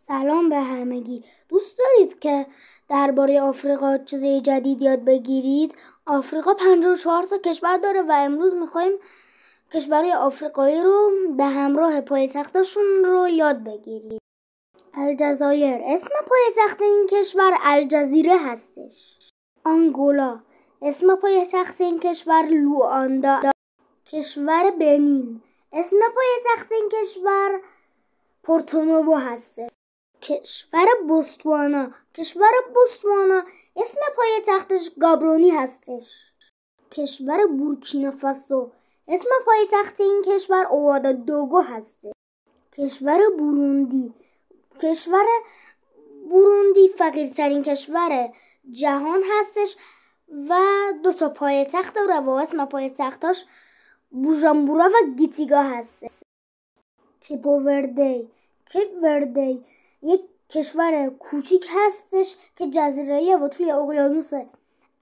سلام به همگی. دوست دارید که درباره آفریقا چیزای جدید یاد بگیرید؟ آفریقا 54 تا کشور داره و امروز میخوایم کشورهای آفریقایی رو به همراه پایتختشون رو یاد بگیرید. الجزایر، اسم پایتخت این کشور الجزیره هستش. آنگولا، اسم پایتخت این کشور لوآندا. کشور بنین، اسم پایتخت این کشور پورتونوو هستش. کشور بوتسوانا، اسم پایتختش گابرونی هستش. کشور بورکینافاسو، اسم پایتخت این کشور اوادادوگو هستش. کشور بوروندی فقیرترین کشور جهان هستش و 2 پایتخت داره و اسم پایتختاش بوجامبورا و گیتیگا هستش. کیپ وردی یک کشور کوچیک هستش که جزیره‌ایه و توی اقیانوس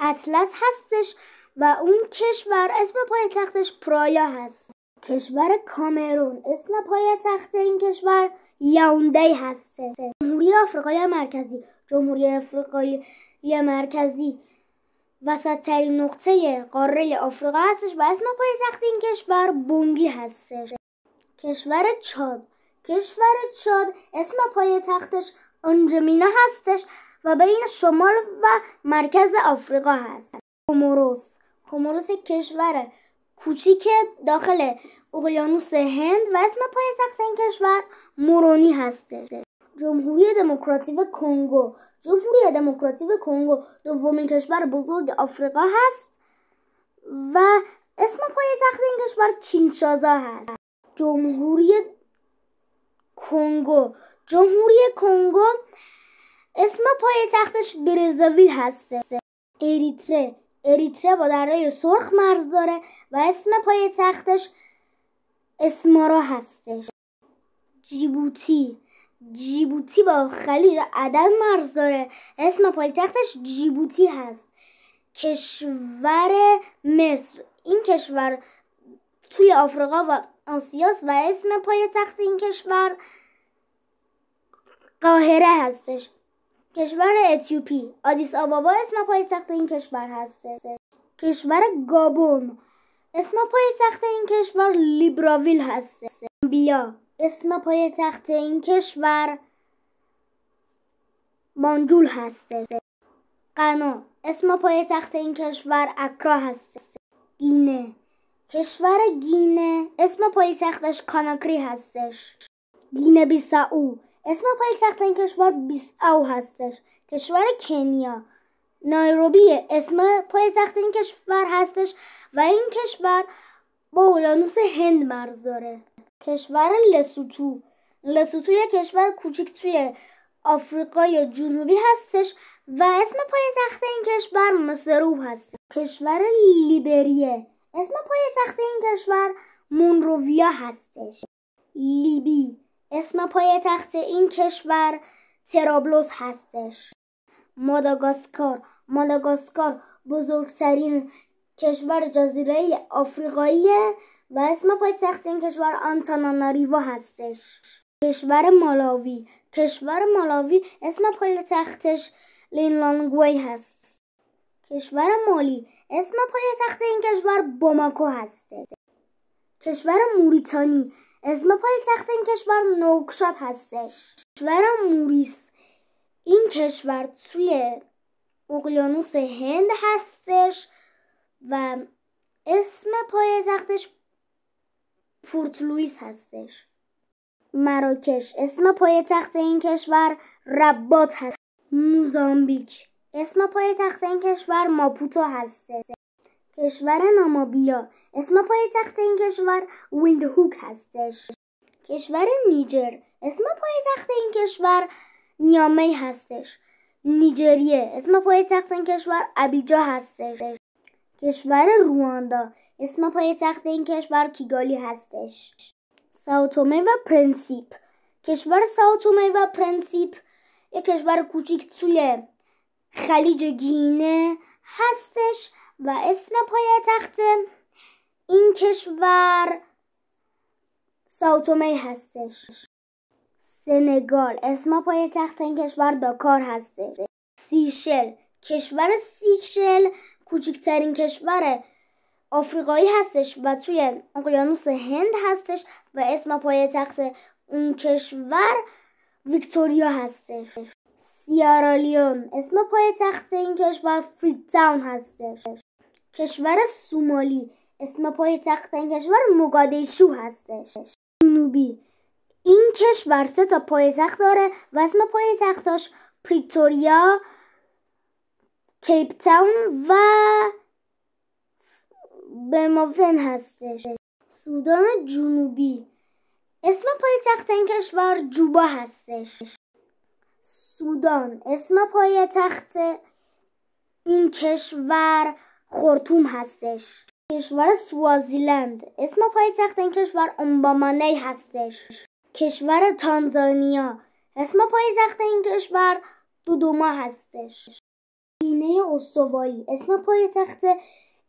اطلس هستش و اون کشور اسم پایتختش پرایا هست. کشور کامرون، اسم پایتخت این کشور یائونده هستش. جمهوری آفریقای مرکزی وسط ترین نقطه قاره آفریقا هستش و اسم پایتخت این کشور بونگی هستش. کشور چاد، اسم پایتختش انجمینا هستش و بین شمال و مرکز آفریقا هست. کوموروس کشور کوچیک داخل اقیانوس هند و اسم پایتخت این کشور مورونی هستش. جمهوری دموکراتیک کنگو دومین کشور بزرگ آفریقا هست و اسم پایتخت این کشور کینشاسا هست. جمهوری کنگو اسم پایتختش برزاویل هسته. اریتره با دریای سرخ مرز داره و اسم پایتختش اسمارا هستش. جیبوتی با خلیج عدن مرز داره، اسم پایتختش جیبوتی هست. کشور مصر، این کشور توی آفریقا و آسیاست و اسم پایتخت این کشور قاهره هستش. کشور اتیوپی، آدیس آبابا اسم پایتخت این کشور هستش. کشور گابون، اسم پایتخت این کشور لیبراویل هستش. زامبیا، اسم پایتخت این کشور بانجول هستش. غنا، اسم پایتخت این کشور اکرا هستش. کشور گینه، اسم پایتختش کاناکری هستش. گینه بیساو، اسم پایتخت این کشور بیساو هستش. کشور کنیا، نایروبی اسم پایتخت این کشور هستش و این کشور با اقیانوس هند مرز داره. کشور لسوتو یک کشور کوچیک توی آفریقای جنوبی هستش و اسم پایتخت این کشور مصروب هست. کشور لیبریه، اسم پایتخت این کشور مونروویا هستش. لیبی، اسم پایتخت این کشور ترابلوس هستش. ماداگاسکار بزرگترین کشور جزیره آفریقاییه و اسم پایتخت این کشور آنتاناناریوو هستش. کشور مالاوی اسم پایتختش لینلانگوی هست. کشور مالی، اسم پایتخت این کشور باماکو هستش. کشور موریتانی، اسم پایتخت این کشور نوکشات هستش. کشور موریس، این کشور توی اقیانوس هند هستش و اسم پایتختش پورت لوئیس هستش. مراکش، اسم پایتخت این کشور رباط هست. موزامبیک، اسم پایتخت این کشور ماپوتو هستش. کشور نامابیا، اسم پایتخت این کشور ویندهوک هستش. کشور نیجر، اسم پایتخت این کشور نیامی هستش. نیجریه، اسم پایتخت این کشور ابیجا هستش. کشور رواندا، اسم پایتخت این کشور کیگالی هستش. سائوتومه و پرنسیپ، کشور سائوتومه و پرنسیپ یک کشور کوچیک توی خلیج گینه هستش و اسم پایتخت این کشور سائوتومه هستش. سنگال اسم پایتخت این کشور داکار هستش. سیشل، کشور سیشل کوچکترین کشور آفریقایی هستش و توی اقیانوس هند هستش و اسم پایتخت اون کشور ویکتوریا هستش. سیارالیون اسم پایتخت این کشور فریتاون هستش. کشور سومالی اسم پایتخت این کشور موگادیشو هستش. جنوبی این کشور 3 تا پایتخت داره و اسم پایتختاش پریتوریا، کیپ تاون و برموفن هستش. سودان جنوبی اسم پایتخت این کشور جوبا هستش. سودان اسم پایتخت این کشور خرطوم هستش. کشور سوازیلند اسم پایتخت این کشور امبامانی هستش. کشور تانزانیا اسم پایتخت این کشور دودوما هستش. گینه استوایی اسم پایتخت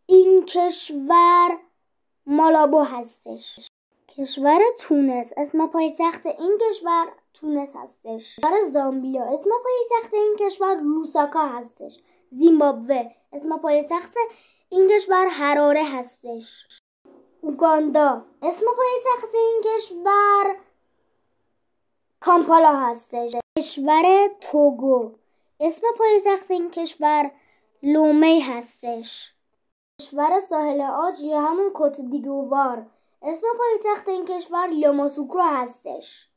این کشور مالابو هستش. کشور تونس اسم پایتخت این کشور تونس هستش. کشور زامبیا اسم پایتخت این کشور لوساکا هستش. زیمبابوه اسم پایتخت این کشور هراره هستش. اوگاندا اسم پایتخت این کشور کامپالا هستش. کشور توگو اسم پایتخت این کشور لومی هستش. کشور ساحل عاج یا همون کوت دیگووار اسم پایتخت این کشور یاموسوکرو هستش.